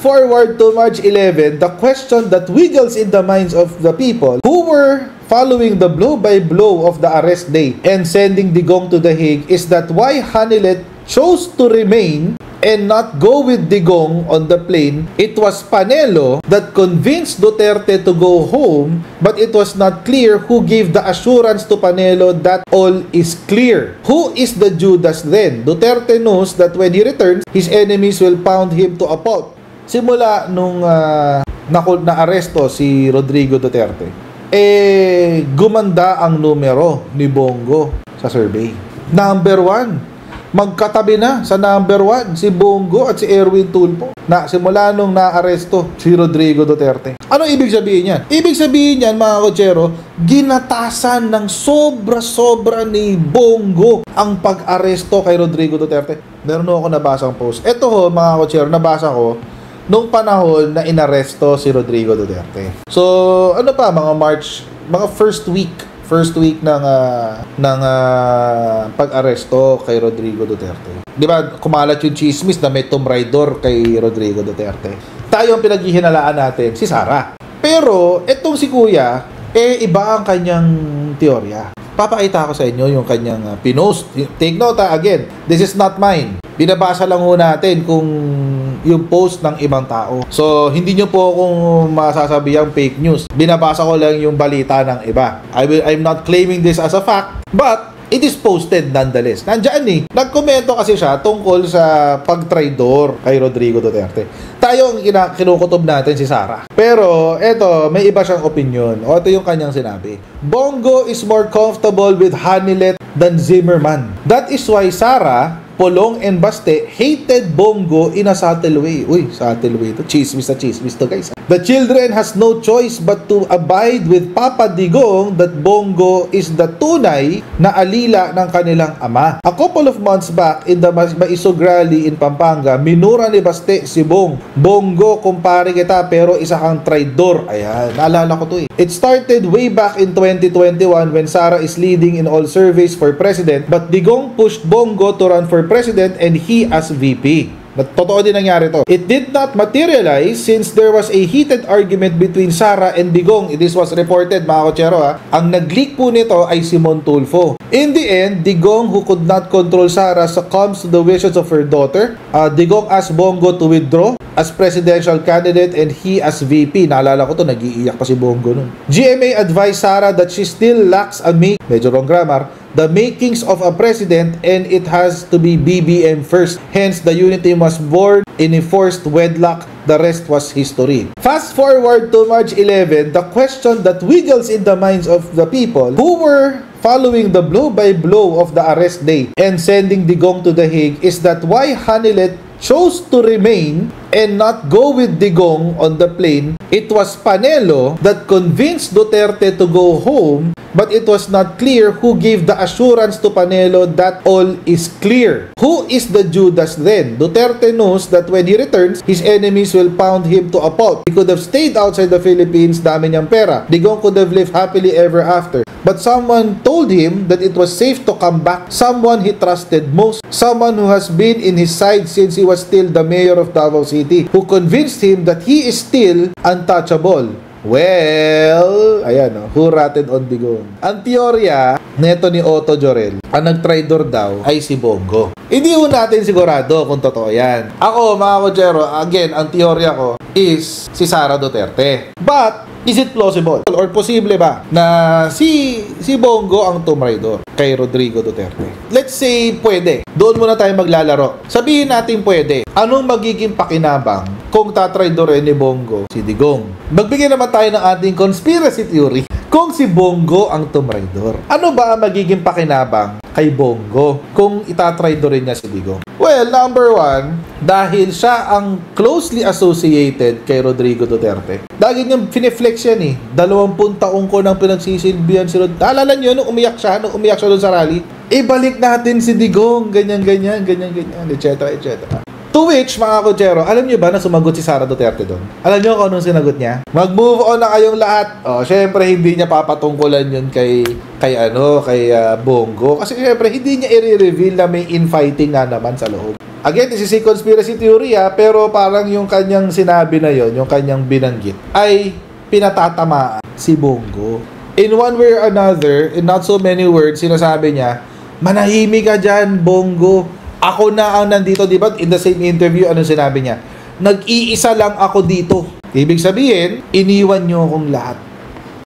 Fast forward to March 11, the question that wiggles in the minds of the people who were following the blow-by-blow of the arrest day and sending Digong to The Hague is that why Hanilet chose to remain and not go with Digong on the plane. It was Panelo that convinced Duterte to go home, but it was not clear who gave the assurance to Panelo that all is clear. Who is the Judas then? Duterte knows that when he returns, his enemies will pound him to a pulp. Simula nung na-aresto si Rodrigo Duterte, gumanda ang numero ni Bongo sa survey. Number 1. Magkatabi na sa number 1 si Bongo at si Erwin Tulfo na simula nung na-aresto si Rodrigo Duterte. Ano ibig sabihin yan? Ibig sabihin yan, mga kotsero, ginatasan ng sobra-sobra ni Bongo ang pag-aresto kay Rodrigo Duterte. Meron ako nabasang post. Ito ho, mga kotsero, nabasa ko nung panahon na inaresto si Rodrigo Duterte. So, ano pa, mga first week ng pag-aresto kay Rodrigo Duterte. Di ba, kumalat yung chismis na may Tomb Raider kay Rodrigo Duterte. Tayo ang pinaghihinalaan natin, si Sara. Pero, etong si Kuya, iba ang kanyang teorya. Papakita ko sa inyo yung kanyang pinost. Take note again, this is not mine. Binabasa lang ho natin kung yung post ng ibang tao. So, hindi nyo po kung masasabihang fake news. Binabasa ko lang yung balita ng iba. I'm not claiming this as a fact, but it is posted nonetheless. Nandiyan nagkomento kasi siya tungkol sa pagtraidor kay Rodrigo Duterte. Tayo ang kinukutob natin si Sara. Pero, eto, may iba siyang opinion. O, ito yung kanyang sinabi. Bongo is more comfortable with Hanilet than Zimmerman. That is why Sara, Polong and Baste hated Bongo in a subtle way. Uy, subtle way to. Chismis to, guys. The children has no choice but to abide with Papa Digong that Bongo is the tunay na alila ng kanilang ama. A couple of months back in the Maisog Rally in Pampanga, minura ni Baste si Bongo, kumpare kita pero isa kang traidor. Ayan, naalala ko to eh. It started way back in 2021 when Sara is leading in all surveys for president, but Digong pushed Bongo to run for president and he as VP. Totoo din nangyari to. It did not materialize since there was a heated argument between Sara and Digong. This was reported, mga kotsero Ang nag-leak po nito ay si Mon Tulfo. In the end, Digong, who could not control Sara, succumbs to the wishes of her daughter. Digong asked Bongo to withdraw as presidential candidate and he as VP. Naalala ko to, nag-iiyak pa si Bongo nun. GMA advised Sara that she still lacks medyo wrong grammar, the makings of a president and it has to be BBM first. Hence, the unity was born in a forced wedlock. The rest was history. Fast forward to March 11, the question that wiggles in the minds of the people who were following the blow-by-blow of the arrest day and sending Digong to The Hague is that why Hanilet chose to remain and not go with Digong on the plane. It was Panelo that convinced Duterte to go home, but it was not clear who gave the assurance to Panelo that all is clear. Who is the Judas then? Duterte knows that when he returns, his enemies will pound him to a pulp. He could have stayed outside the Philippines, dami niyang pera. Digong could have lived happily ever after. But someone told him that it was safe to come back. Someone he trusted most. Someone who has been in his side since he was still the mayor of Davao City, who convinced him that he is still untouchable. Well, ayan who ratted on Digong. Ang teorya neto ni Otto Jorel, ang nag-traidor daw ay si Bongo. Hindi ho natin sigurado kung totoo yan. Ako, mga kotsero, again, ang teorya ko is si Sara Duterte. But, is it plausible? Or posible ba na si Bongo ang tumraidor kay Rodrigo Duterte? Let's say pwede. Doon muna tayo maglalaro. Sabihin natin pwede. Anong magiging pakinabang kung tatraidorin ni Bongo si Digong? Magbigay naman tayo ng ating conspiracy theory. Kung si Bongo ang tumraidor, ano ba ang magiging pakinabang kay Bongo kung itatraidorin niya si Digong? Well, number 1, dahil siya ang closely associated kay Rodrigo Duterte. Lagi niyang fineflex yan 20 taong ko nang pinagsisilbihan si Rodrigo. Naalala niyo nung umiyak siya doon sa rally? Ibalik natin si Digong, ganyan, etc. To which, mga kotsero, alam niyo ba na sumagot si Sara Duterte doon? Alam niyo kung anong sinagot niya? Mag-move on na kayong lahat. Syempre, hindi niya papatungkulan yun kay Bongo. Kasi syempre, hindi niya i-reveal na may infighting na naman sa loob. Again, this is a conspiracy theory pero parang yung kanyang sinabi na yon, yung kanyang binanggit, ay pinatatamaan si Bongo. In one way or another, in not so many words, sinasabi niya, manahimik ka dyan, Bongo. Ako na ang nandito, di ba? In the same interview, ano sinabi niya? Nag-iisa lang ako dito. Ibig sabihin, iniwan niyo akong lahat.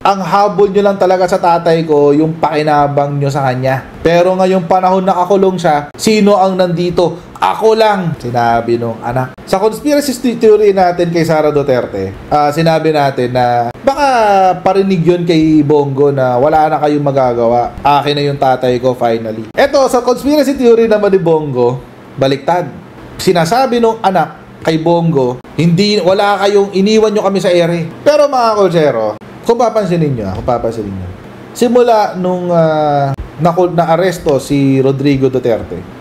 Ang habol nyo lang talaga sa tatay ko, yung pakinabang nyo sa kanya. Pero ngayong panahon na akulong siya, sino ang nandito? Ako lang, sinabi nung anak. Sa conspiracy theory natin kay Sara Duterte, sinabi natin na baka parinig yun kay Bongo na wala na kayong magagawa. Akin na yung tatay ko finally. Eto, sa conspiracy theory naman ni Bongo, baliktad. Sinasabi nung anak kay Bongo, wala kayong, iniwan nyo kami sa ere. Pero mga kolsero, kung papansinin nyo, simula nung na-aresto si Rodrigo Duterte,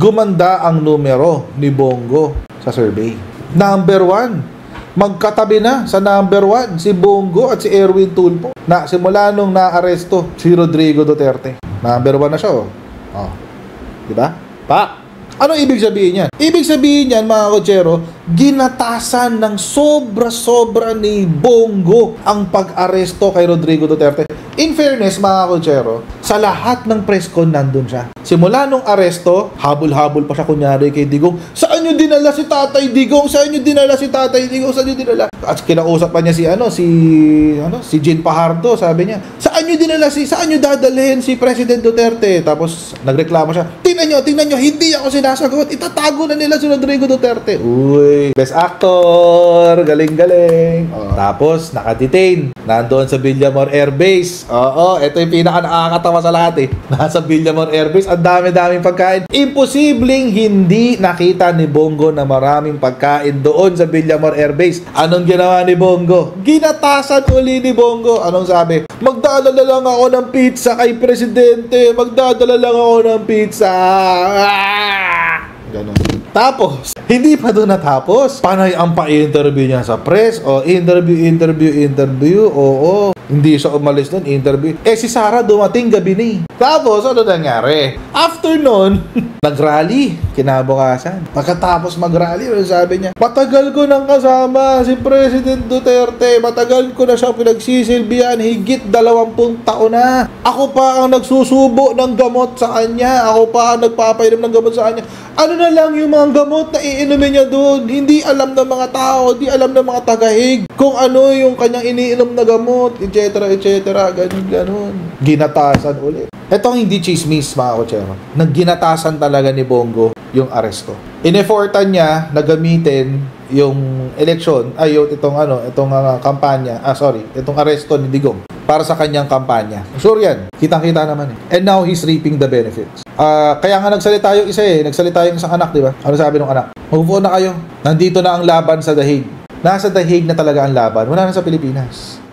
gumanda ang numero ni Bongo sa survey. Number 1, magkatabi na sa number 1 si Bongo at si Erwin Tulfo. Na simula nung na-aresto si Rodrigo Duterte. Number 1 na siya, oh. Diba? Pak! Ano ibig sabihin yan? Ibig sabihin yan, mga kotsero, ginatasan ng sobra-sobra ni Bongo ang pag-aresto kay Rodrigo Duterte. In fairness, mga kotsero, sa lahat ng press con nandun siya. Simula nung aresto, habol-habol pa siya kunyari kay Digong. Saan nyo dinala si Tatay Digong? Saan nyo dinala si Tatay Digong? Saan nyo dinala? At kinausap pa niya si Jean Fajardo, sabi niya, saan nyo dadalhin si President Duterte? Tapos nagreklamo siya, tingnan nyo, hindi ako sinasagot. Itatago na nila si Rodrigo Duterte. Uy, best actor, galing-galing. Tapos nakadetain, nandoon sa Villamor Air Base. Oo, ito yung pinaka-nakakatawa sa lahat Nasa Villamor Air Base, ang dami-daming pagkain. Imposibleng hindi nakita ni Bongo na maraming pagkain doon sa Villamor Air Base. Anong ginawa ni Bongo? Ginatasan uli ni Bongo. Anong sabi? Magdadala lang ako ng pizza kay Presidente. Magdadala lang ako ng pizza. Ganun. Tapos, hindi pa doon natapos. Panay ang pa-interview niya sa press. Interview. Oo. Hindi siya umalis doon, interview. Si Sara dumating gabi ni. Tapos, ano nangyari? After nun, nag-rally. Kinabukasan. Pagkatapos mag-rally, sabi niya, matagal ko nang kasama si President Duterte. Matagal ko na siyang pinagsisilbihan. Higit 20 taon na. Ako pa ang nagsusubo ng gamot sa kanya. Ako pa ang nagpapainom ng gamot sa kanya. Ano na lang yung mga gamot na iinumin niya doon. Hindi alam ng mga tao, hindi alam ng mga tagahig kung ano yung kanyang iniinom na gamot, etc. Ganun. Ginatasan ulit. Ito ang hindi chismis, mga kotsero. Nagginatasan talaga ni Bongo yung aresto. Ineffortan niya na gamitin yung eleksyon, itong kampanya, itong aresto ni Digong para sa kanyang kampanya. Sure yan. Kitang-kita naman And now he's reaping the benefits. Kaya nga nagsalita yung isang anak, di ba? Ano sabi ng anak? Move on na kayo. Nandito na ang laban sa The Hague. Nasa The Hague na talaga ang laban. Wala na sa Pilipinas.